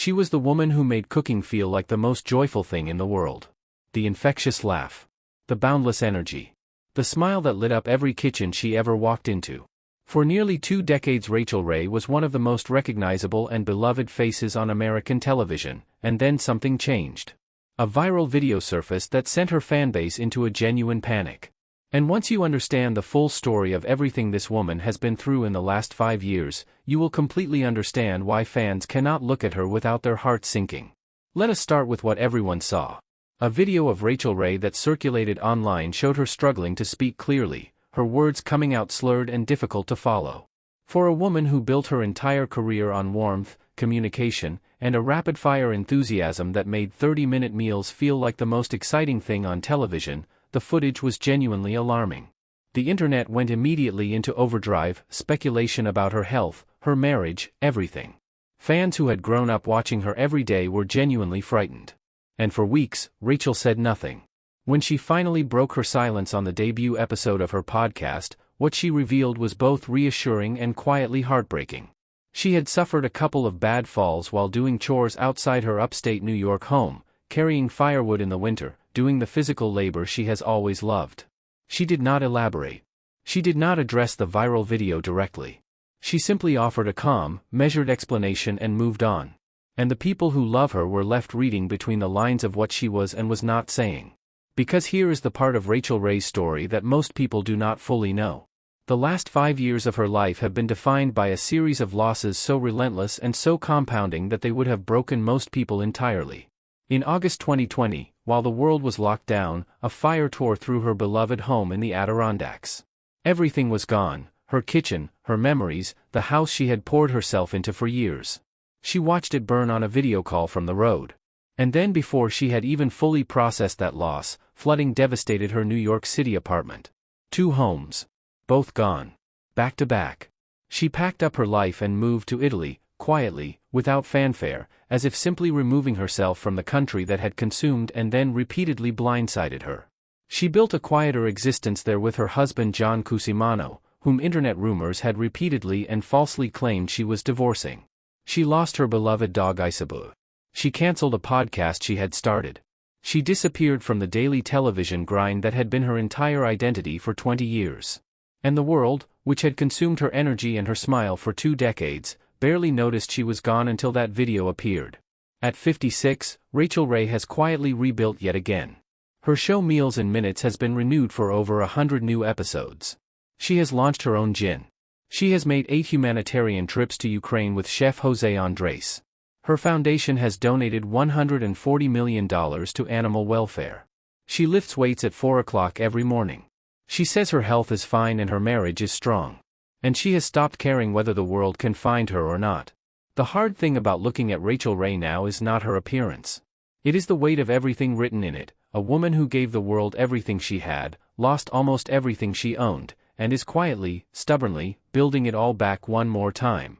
She was the woman who made cooking feel like the most joyful thing in the world. The infectious laugh. The boundless energy. The smile that lit up every kitchen she ever walked into. For nearly 2 decades, Rachael Ray was one of the most recognizable and beloved faces on American television, and then something changed. A viral video surfaced that sent her fanbase into a genuine panic. And once you understand the full story of everything this woman has been through in the last 5 years, you will completely understand why fans cannot look at her without their hearts sinking. Let us start with what everyone saw. A video of Rachael Ray that circulated online showed her struggling to speak clearly, her words coming out slurred and difficult to follow. For a woman who built her entire career on warmth, communication, and a rapid-fire enthusiasm that made 30-minute meals feel like the most exciting thing on television, the footage was genuinely alarming. The internet went immediately into overdrive, speculation about her health, her marriage, everything. Fans who had grown up watching her every day were genuinely frightened. And for weeks, Rachael said nothing. When she finally broke her silence on the debut episode of her podcast, what she revealed was both reassuring and quietly heartbreaking. She had suffered a couple of bad falls while doing chores outside her upstate New York home, carrying firewood in the winter, doing the physical labor she has always loved. She did not elaborate. She did not address the viral video directly. She simply offered a calm, measured explanation and moved on. And the people who love her were left reading between the lines of what she was and was not saying. Because here is the part of Rachael Ray's story that most people do not fully know. The last 5 years of her life have been defined by a series of losses so relentless and so compounding that they would have broken most people entirely. In August 2020, while the world was locked down, a fire tore through her beloved home in the Adirondacks. Everything was gone, her kitchen, her memories, the house she had poured herself into for years. She watched it burn on a video call from the road. And then before she had even fully processed that loss, flooding devastated her New York City apartment. 2 homes. Both gone. Back to back. She packed up her life and moved to Italy, quietly, without fanfare, as if simply removing herself from the country that had consumed and then repeatedly blindsided her. She built a quieter existence there with her husband John Cusimano, whom internet rumors had repeatedly and falsely claimed she was divorcing. She lost her beloved dog Isabeau. She canceled a podcast she had started. She disappeared from the daily television grind that had been her entire identity for 20 years. And the world, which had consumed her energy and her smile for 2 decades, barely noticed she was gone until that video appeared. At 56, Rachael Ray has quietly rebuilt yet again. Her show Meals in Minutes has been renewed for over 100 new episodes. She has launched her own gin. She has made 8 humanitarian trips to Ukraine with Chef Jose Andres. Her foundation has donated $140 million to animal welfare. She lifts weights at 4 o'clock every morning. She says her health is fine and her marriage is strong. And she has stopped caring whether the world can find her or not. The hard thing about looking at Rachael Ray now is not her appearance. It is the weight of everything written in it, a woman who gave the world everything she had, lost almost everything she owned, and is quietly, stubbornly, building it all back one more time.